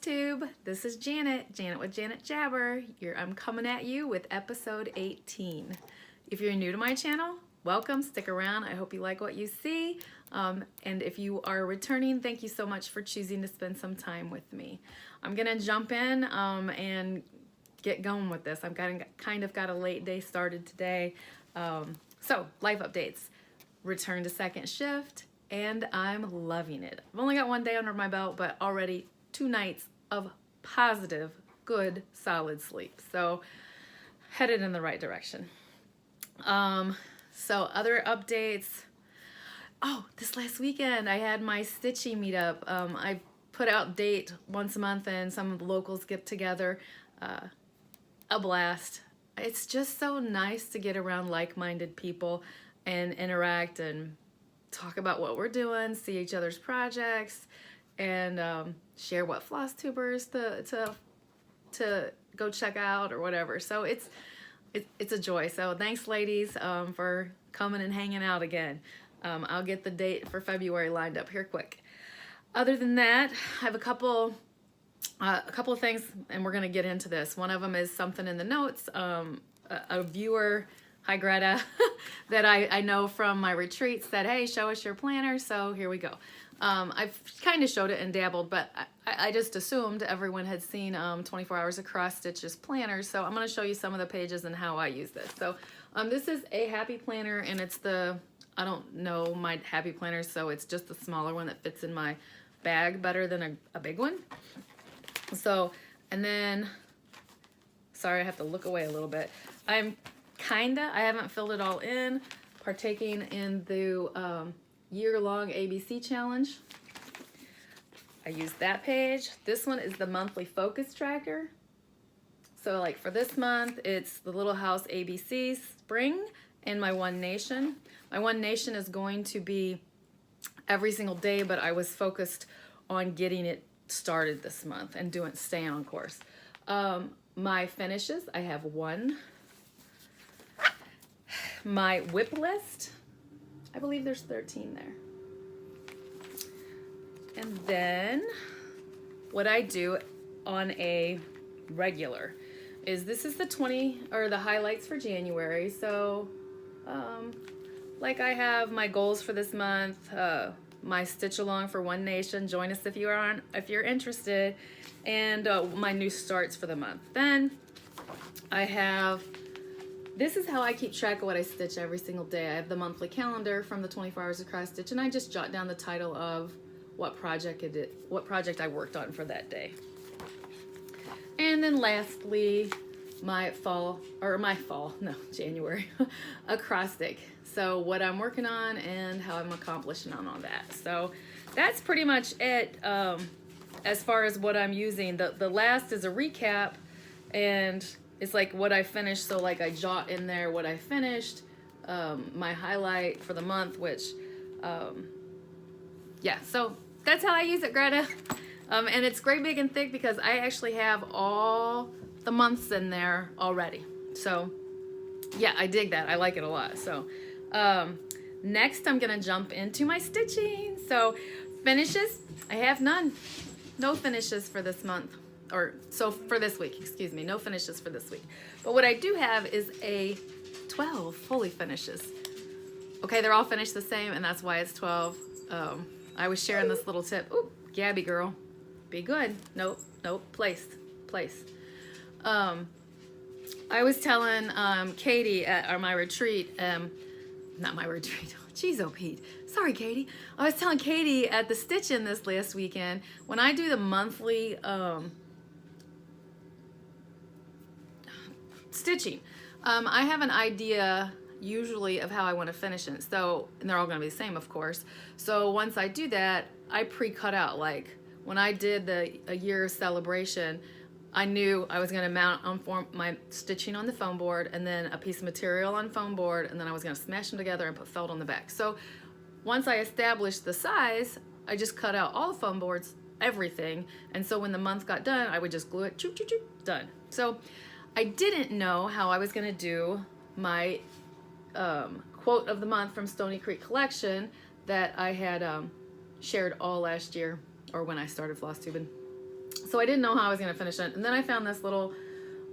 Tube, this is Janet with Janet Jabber. I'm coming at you with episode 18. If you're new to my channel, welcome, stick around. I hope you like what you see. And if you are returning, thank you so much for choosing to spend some time with me. I'm gonna jump in and get going with this. I've kind of got a late day started today. So life updates, return to second shift, and I'm loving it. I've only got one day under my belt, but already 2 nights of positive, good, solid sleep. So headed in the right direction. So other updates. Oh, this last weekend I had my stitching meetup. I put out date once a month and some of the locals get together. A blast. It's just so nice to get around like-minded people and interact and talk about what we're doing, see each other's projects, and share what Flosstubers to go check out or whatever. So it's a joy. So thanks, ladies, for coming and hanging out again. I'll get the date for February lined up here quick. Other than that, I have a couple of things, and we're gonna get into this. One of them is something in the notes. A viewer, hi Greta, that I know from my retreat said, hey, show us your planner. So here we go. I've kind of showed it and dabbled, but I just assumed everyone had seen 24 Hours of Cross Stitches planners. So I'm going to show you some of the pages and how I use this. So this is a happy planner, and it's I don't know my happy planners, so it's just the smaller one that fits in my bag better than a big one. So, and then, sorry, I have to look away a little bit. I haven't filled it all in, partaking in the year-long ABC challenge. I use that page. This one is the monthly focus tracker. So like for this month, it's the Little House ABC Spring and my One Nation. My One Nation is going to be every single day, but I was focused on getting it started this month and staying on course. My finishes, I have 1. My whip list, I believe there's 13 there. And then what I do on a regular is this is the highlights for January. So like I have my goals for this month, my stitch along for One Nation, join us if you're interested, and my new starts for the month. Then I have, this is how I keep track of what I stitch every single day. I have the monthly calendar from the 24 Hours of Cross Stitch, and I just jot down the title of what project I worked on for that day. And then lastly, January acrostic. So what I'm working on and how I'm accomplishing on all that. So that's pretty much it as far as what I'm using. The last is a recap, and it's like what I finished. So like I jot in there what I finished, my highlight for the month, which, yeah, so that's how I use it, Greta. And it's great big and thick because I actually have all the months in there already. So yeah, I dig that. I like it a lot. So next I'm gonna jump into my stitching. So finishes, I have none. No finishes for this month. For this week, excuse me, no finishes for this week. But what I do have is a 12 fully finishes. Okay, they're all finished the same, and that's why it's 12. I was sharing this little tip. Ooh, Gabby girl, be good. Nope, place. I was telling Katie at my retreat, not my retreat, jeez, oh Pete, sorry Katie. I was telling Katie at the stitch-in this last weekend, when I do the monthly stitching, I have an idea usually of how I want to finish it. So, and they're all going to be the same, of course. So once I do that, I pre-cut out. Like when I did a year celebration, I knew I was going to mount my stitching on the foam board, and then a piece of material on foam board, and then I was going to smash them together and put felt on the back. So once I established the size, I just cut out all the foam boards, everything. And so when the month got done, I would just glue it, choop, choop, choop, done. So I didn't know how I was going to do my quote of the month from Stony Creek Collection that I had shared all last year, or when I started Flosstubing. So I didn't know how I was going to finish it. And then I found this little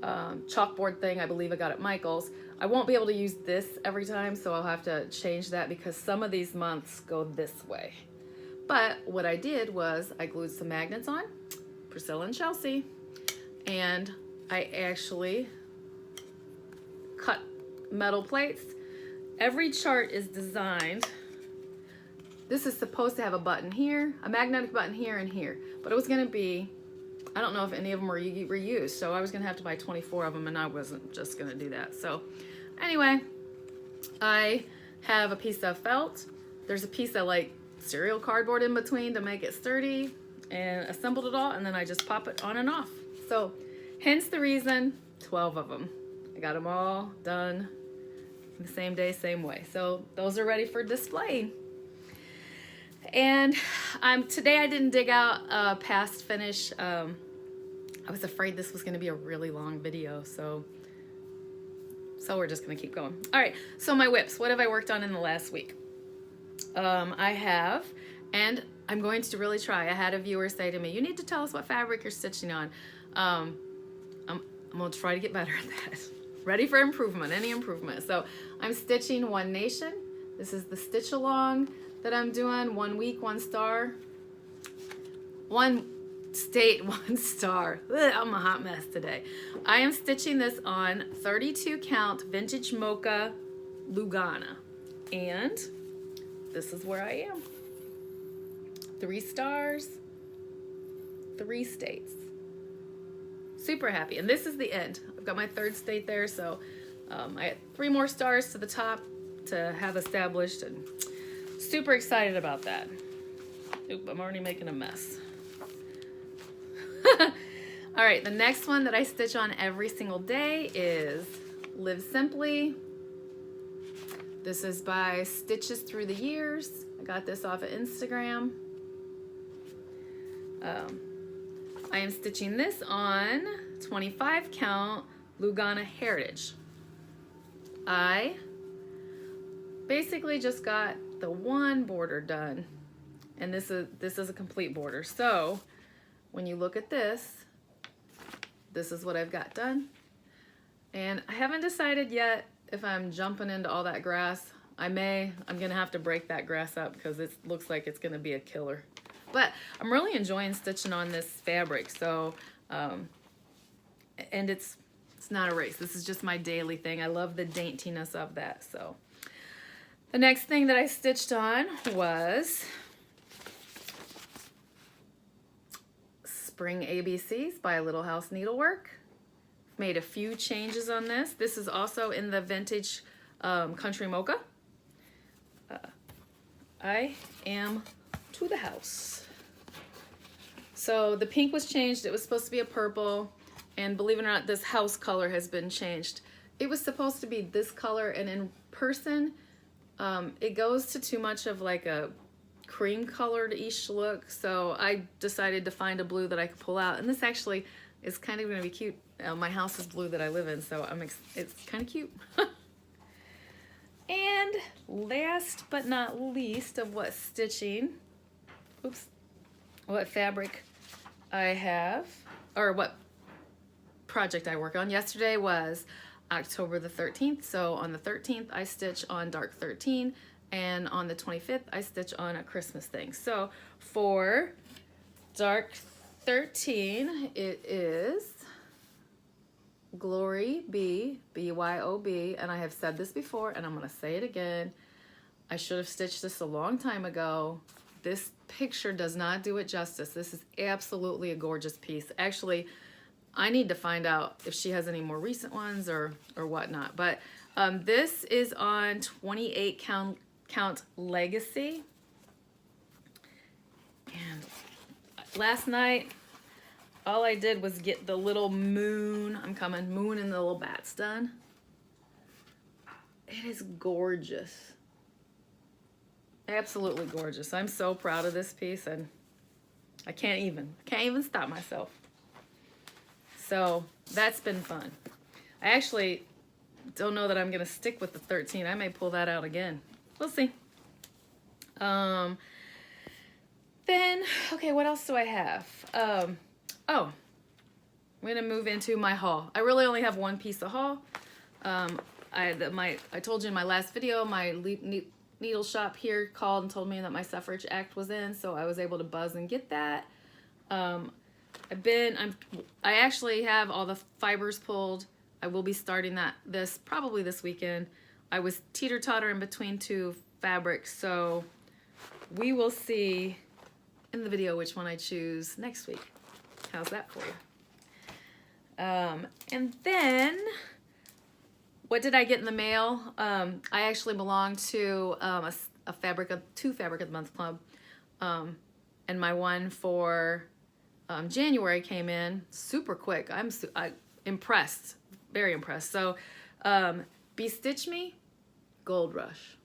chalkboard thing. I believe I got at Michael's. I won't be able to use this every time, so I'll have to change that because some of these months go this way. But what I did was I glued some magnets on, Priscilla and Chelsea, and I actually cut metal plates. Every chart is designed. This is supposed to have a button here, a magnetic button here and here, but it was going to be, I don't know if any of them were reused, so I was going to have to buy 24 of them, and I wasn't just going to do that. So anyway, I have a piece of felt. There's a piece of like cereal cardboard in between to make it sturdy, and assembled it all, and then I just pop it on and off. So hence the reason 12 of them. I got them all done the same day, same way. So those are ready for display. And today I didn't dig out a past finish. I was afraid this was going to be a really long video, so we're just going to keep going. All right, so my whips. What have I worked on in the last week? I have, and I'm going to really try. I had a viewer say to me, you need to tell us what fabric you're stitching on. I'm going to try to get better at that. Ready for improvement, any improvement. So I'm stitching One Nation. This is the stitch along that I'm doing. 1 week, 1 star. 1 state, 1 star. Ugh, I'm a hot mess today. I am stitching this on 32 count vintage mocha Lugana. And this is where I am. 3 stars, 3 states. Super happy. And this is the end. I've got my 3rd state there, so I had 3 more stars to the top to have established, and super excited about that. Oop, I'm already making a mess. All right, the next one that I stitch on every single day is Live Simply. This is by Stitches Through the Years. I got this off of Instagram. I am stitching this on 25 count Lugana Heritage. I basically just got the 1 border done, and this is a complete border. So when you look at this, this is what I've got done. And I haven't decided yet if I'm jumping into all that grass. I'm gonna have to break that grass up because it looks like it's gonna be a killer. But I'm really enjoying stitching on this fabric. So, and it's not a race. This is just my daily thing. I love the daintiness of that. So the next thing that I stitched on was Spring ABCs by Little House Needlework. Made a few changes on this. This is also in the vintage Country Mocha. I am to the house. So the pink was changed. It was supposed to be a purple, and believe it or not, this house color has been changed. It was supposed to be this color, and in person, it goes to too much of like a cream colored-ish look, so I decided to find a blue that I could pull out, and this actually is kind of going to be cute. My house is blue that I live in, so it's kind of cute. And last but not least of what stitching, what fabric I have, or what project I work on. Yesterday was October the 13th, so on the 13th I stitch on Dark 13, and on the 25th I stitch on a Christmas thing. So for Dark 13, it is Glory B, B-Y-O-B, and I have said this before, and I'm going to say it again. I should have stitched this a long time ago. This picture does not do it justice. This is absolutely a gorgeous piece. Actually, I need to find out if she has any more recent ones or whatnot. But this is on 28 count Legacy. And last night, all I did was get the little moon, moon and the little bats done. It is gorgeous. Absolutely gorgeous. I'm so proud of this piece, and I can't even stop myself. So that's been fun. I actually don't know that I'm gonna stick with the 13. I may pull that out again. We'll see. Then, okay, what else do I have? Oh, I'm gonna move into my haul. I really only have one piece of haul. I told you in my last video, my needle shop here called and told me that my suffrage act was in, so I was able to buzz and get that. I actually have all the fibers pulled. I will be starting probably this weekend. I was teeter-tottering between two fabrics, so we will see in the video which one I choose next week. How's that for you? And then, what did I get in the mail? I actually belong to two Fabric of the Month club, and my one for January came in super quick. I'm impressed, very impressed. So, Stitch Me, Gold Rush,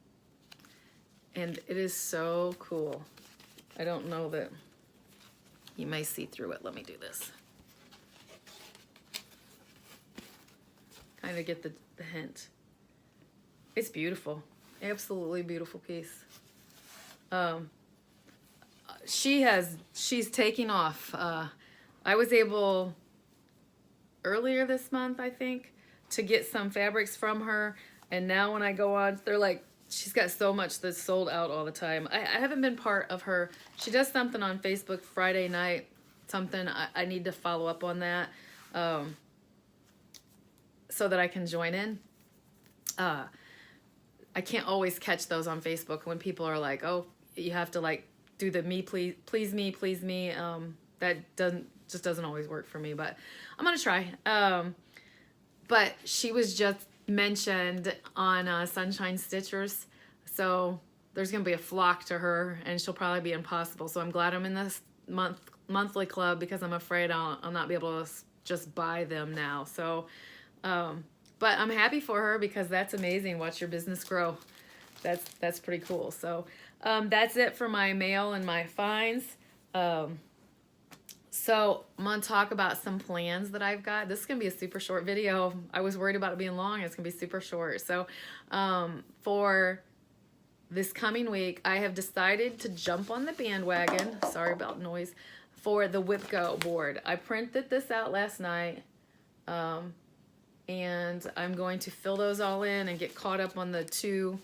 and it is so cool. I don't know that you may see through it. Let me do this. Kind of get the hint. It's beautiful, absolutely beautiful piece. She's taking off. I was able earlier this month, I think, to get some fabrics from her, and now when I go on, they're like, she's got so much that's sold out all the time. I haven't been part of her. She does something on Facebook Friday night, something. I need to follow up on that, so that I can join in. I can't always catch those on Facebook when people are like, oh, you have to like do the please me. That doesn't always work for me, but I'm gonna try. But she was just mentioned on Sunshine Stitchers, so there's gonna be a flock to her, and she'll probably be impossible. So I'm glad I'm in this monthly club, because I'm afraid I'll not be able to just buy them now. So, but I'm happy for her, because that's amazing. Watch your business grow. That's pretty cool. So that's it for my mail and my finds. So I'm gonna talk about some plans that I've got. This is gonna be a super short video. I was worried about it being long. It's gonna be super short. So for this coming week, I have decided to jump on the bandwagon. Sorry about noise. For the Whip Go board. I printed this out last night. And I'm going to fill those all in and get caught up on the 2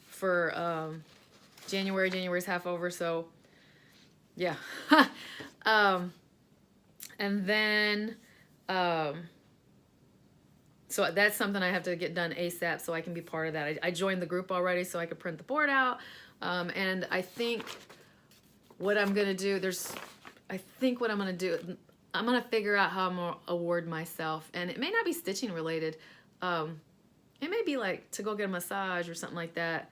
for January. January's half over, so yeah. And then, so that's something I have to get done ASAP so I can be part of that. I joined the group already so I could print the board out. And I think what I'm going to do, I'm going to figure out how I'm going to award myself. And it may not be stitching related. It may be like to go get a massage or something like that.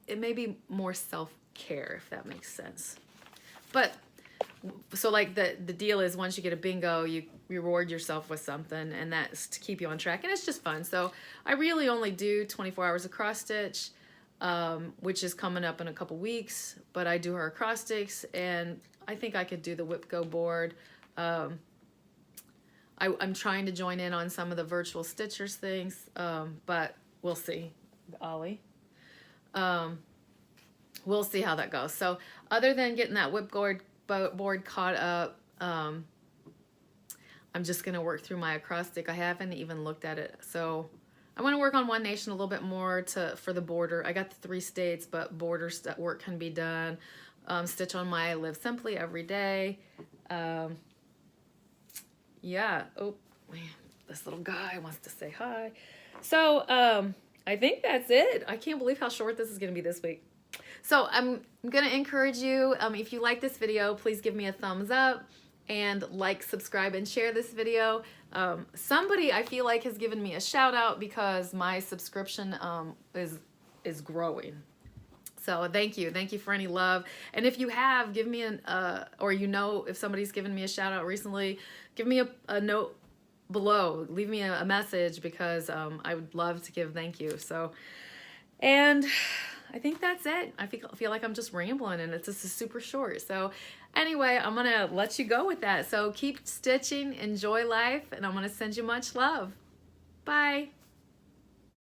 It may be more self-care, if that makes sense. But, so like the deal is, once you get a bingo, you reward yourself with something, and that's to keep you on track. And it's just fun. So I really only do 24 hours of cross stitch, which is coming up in a couple weeks, but I do her acrostics, and I think I could do the Whip Go board. I'm trying to join in on some of the virtual stitchers things, but we'll see. Ollie. We'll see how that goes. So other than getting that Whip board caught up, I'm just going to work through my acrostic. I haven't even looked at it. So I want to work on One Nation a little bit more for the border. I got the 3 states, but border work can be done. Stitch on my Live Simply every day. Yeah. Oh, man, this little guy wants to say hi. So I think that's it. I can't believe how short this is going to be this week. So I'm going to encourage you, if you like this video, please give me a thumbs up and like, subscribe, and share this video. Somebody I feel like has given me a shout out because my subscription is growing. So thank you. Thank you for any love. And if you have, give me or if somebody's given me a shout out recently, give me a note below. Leave me a message, because I would love to give thank you. So, and I think that's it. I feel like I'm just rambling, and it's just super short. So anyway, I'm going to let you go with that. So keep stitching, enjoy life, and I'm going to send you much love. Bye.